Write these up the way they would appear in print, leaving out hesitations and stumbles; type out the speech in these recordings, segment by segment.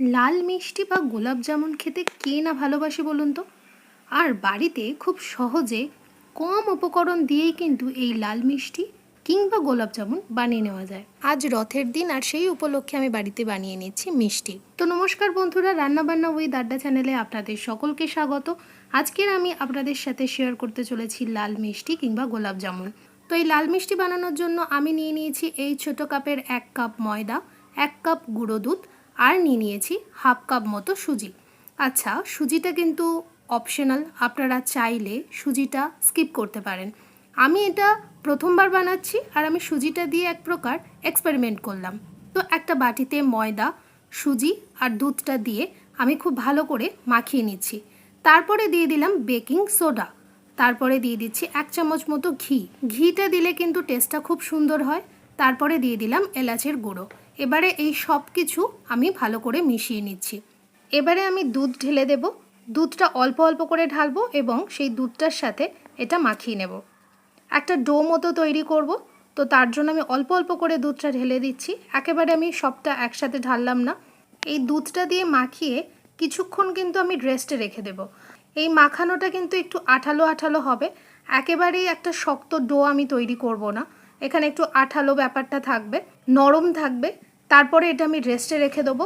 লাল মিষ্টি বা গোলাপ জামুন খেতে কে না ভালোবাসে বলুন তো। আর বাড়িতে খুব সহজে কম উপকরণ দিয়েই কিন্তু এই লাল মিষ্টি কিংবা গোলাপ জামুন বানিয়ে নেওয়া যায়। আজ রথের দিন আর সেই উপলক্ষে আমি বাড়িতে বানিয়ে নিচ্ছি মিষ্টি। তো নমস্কার বন্ধুরা, রান্নাবান্না উইথ আড্ডা চ্যানেলে আপনাদের সকলকে স্বাগত। আজকের আমি আপনাদের সাথে শেয়ার করতে চলেছি লাল মিষ্টি কিংবা গোলাপ জামুন। তো এই লাল মিষ্টি বানানোর জন্য আমি নিয়ে নিয়েছি এই ছোট কাপের 1 কাপ ময়দা, 1 কাপ গুঁড়ো দুধ আর নিয়ে নিয়েছি হাফ কাপ মতো সুজি। আচ্ছা, সুজিটা কিন্তু অপশনাল, আপনারা চাইলে সুজিটা স্কিপ করতে পারেন। আমি এটা প্রথমবার বানাচ্ছি আর আমি সুজিটা দিয়ে এক প্রকার এক্সপেরিমেন্ট করলাম। তো একটা বাটিতে ময়দা, সুজি আর দুধটা দিয়ে আমি খুব ভালো করে মাখিয়ে নিচ্ছি। তারপরে দিয়ে দিলাম বেকিং সোডা, তারপরে দিয়ে দিচ্ছি 1 চামচ মতো ঘিটা দিলে কিন্তু টেস্টটা খুব সুন্দর হয়। তারপরে দিয়ে দিলাম এলাচের গুঁড়ো। এবারে এই সব কিছু আমি ভালো করে মিশিয়ে নিচ্ছি। এবারে আমি দুধ ঢেলে দেব। দুধটা অল্প অল্প করে ঢালবো এবং সেই দুধটার সাথে এটা মাখিয়ে নেব। একটা ডো মতো তৈরি করব। তো তার জন্য আমি অল্প অল্প করে দুধটা ঢেলে দিচ্ছি, একেবারে আমি সবটা একসাথে ঢাললাম না। এই দুধটা দিয়ে মাখিয়ে কিছুক্ষণ কিন্তু আমি রেস্টে রেখে দেব। এই মাখানোটা কিন্তু একটু আঠালো আঠালো হবে, একেবারেই একটা শক্ত ডো আমি তৈরি করব না। এখানে একটু আঠালো ব্যাপারটা থাকবে, নরম থাকবে। তারপরে এটা আমি রেস্টে রেখে দেবো।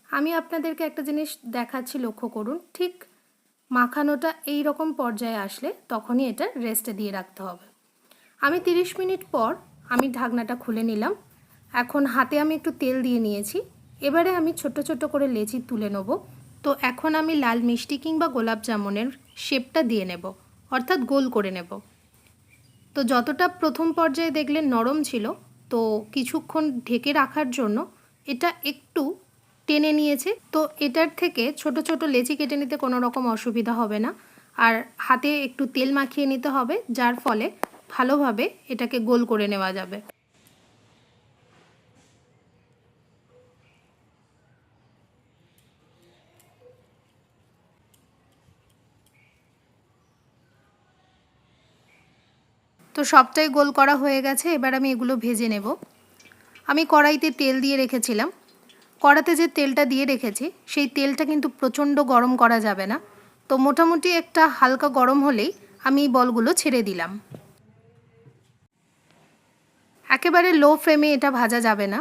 আমি আপনাদেরকে একটা জিনিস দেখাচ্ছি, লক্ষ্য করুন। ঠিক মাখানোটা এই রকম পর্যায়ে আসলে তখনই এটা রেস্টে দিয়ে রাখতে হবে। আমি 30 মিনিট পর আমি ঢাকনাটা খুলে নিলাম। এখন হাতে আমি একটু তেল দিয়ে নিয়েছি। এবারে আমি ছোট ছোট করে লেচি তুলে নেব। তো এখন আমি লাল মিষ্টি কিংবা গোলাপ জামুনের শেপটা দিয়ে নেব, অর্থাৎ গোল করে নেব। তো যতটা প্রথম পর্যায়ে দেখলেন নরম ছিল, তো কিছুক্ষণ ঢেকে রাখার জন্য এটা একটু টেনে নিয়েছে। তো এটার থেকে ছোট ছোট লেচি কেটে নিতে কোনো রকম অসুবিধা হবে না। আর হাতে একটু তেল মাখিয়ে নিতে হবে, যার ফলে ভালোভাবে এটাকে গোল করে নেওয়া যাবে। তো সবটাই গোল করা হয়ে গেছে। এবার আমি এগুলো ভেজে নেব। আমি কড়াইতে তেল দিয়ে রেখেছিলাম। কড়াতে যে তেলটা দিয়ে রেখেছি সেই তেলটা কিন্তু প্রচণ্ড গরম করা যাবে না। তো মোটামুটি একটা হালকা গরম হলেই আমি এই বলগুলো ছেড়ে দিলাম। একেবারে লো ফ্লেমে এটা ভাজা যাবে না।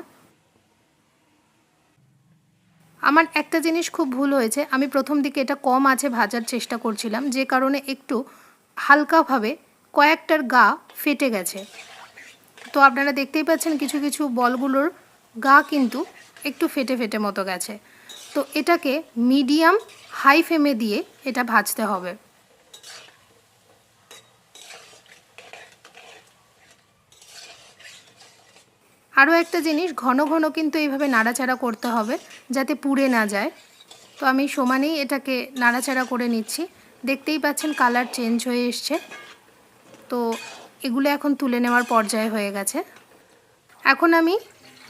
আমার একটা জিনিস খুব ভুল হয়েছে, আমি প্রথম দিকে এটা কম আঁচে ভাজার চেষ্টা করছিলাম, যে কারণে একটু হালকাভাবে কয়েকটার গা ফেটে গেছে। তো আপনারা দেখতেই পাচ্ছেন কিছু কিছু বলগুলোর গা কিন্তু একটু ফেটে ফেটে মতো গেছে। তো এটাকে মিডিয়াম হাই ফ্লেমে দিয়ে এটা ভাজতে হবে। আরও একটা জিনিস, ঘন ঘন কিন্তু এইভাবে নাড়াচাড়া করতে হবে যাতে পুড়ে না যায়। তো আমি সমানেই এটাকে নাড়াচাড়া করে নিচ্ছি। দেখতেই পাচ্ছেন কালার চেঞ্জ হয়ে এসছে। তো এগুলো এখন তুলে নেওয়ার পর্যায়ে হয়ে গেছে। এখন আমি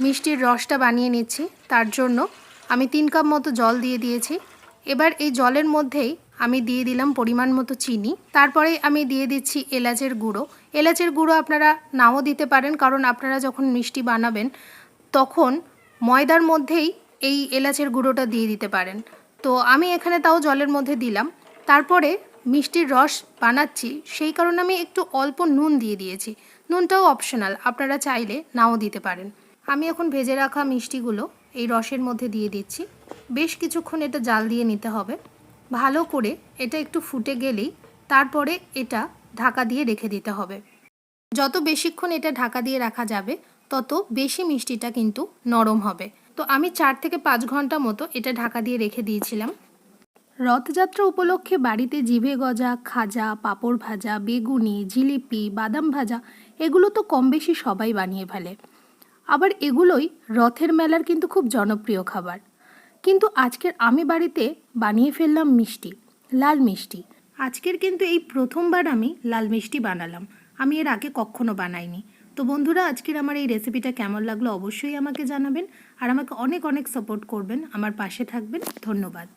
মিষ্টির রসটা বানিয়ে নিচ্ছি। তার জন্য আমি 3 কাপ মতো জল দিয়ে দিয়েছি। এবার এই জলের মধ্যেই আমি দিয়ে দিলাম পরিমাণ মতো চিনি। তারপরে আমি দিয়ে দিচ্ছি এলাচের গুঁড়ো। এলাচের গুঁড়ো আপনারা নাও দিতে পারেন, কারণ আপনারা যখন মিষ্টি বানাবেন তখন ময়দার মধ্যেই এই এলাচের গুঁড়োটা দিয়ে দিতে পারেন। তো আমি এখানে তাও জলের মধ্যে দিলাম। তারপরে মিষ্টির রস বানাচ্ছি, সেই কারণে আমি একটু অল্প নুন দিয়ে দিয়েছি। নুনটাও অপশনাল, আপনারা চাইলে নাও দিতে পারেন। আমি এখন ভেজে রাখা মিষ্টিগুলো এই রসের মধ্যে দিয়ে দিচ্ছি। বেশ কিছুক্ষণ এটা জাল দিয়ে নিতে হবে। ভালো করে এটা একটু ফুটে গেলেই তারপরে এটা ঢাকা দিয়ে রেখে দিতে হবে। যত বেশিক্ষণ এটা ঢাকা দিয়ে রাখা যাবে তত বেশি মিষ্টিটা কিন্তু নরম হবে। তো আমি 4 থেকে 5 ঘন্টা মতো এটা ঢাকা দিয়ে রেখে দিয়েছিলাম। রথযাত্রা উপলক্ষে বাড়িতে জিভে গজা, খাজা, পাঁপড় ভাজা, বেগুনি, জিলিপি, বাদাম ভাজা এগুলো তো কম বেশি সবাই বানিয়ে ফেলে। আবার এগুলোই রথের মেলার কিন্তু খুব জনপ্রিয় খাবার। কিন্তু আজকের আমি বাড়িতে বানিয়ে ফেললাম মিষ্টি, লাল মিষ্টি। আজকের কিন্তু এই প্রথমবার আমি লাল মিষ্টি বানালাম। আমি এর আগে কখনো বানাইনি। তো বন্ধুরা, আজকের আমার এই রেসিপিটা কেমন লাগলো অবশ্যই আমাকে জানাবেন, আর আমাকে অনেক অনেক সাপোর্ট করবেন, আমার পাশে থাকবেন। ধন্যবাদ।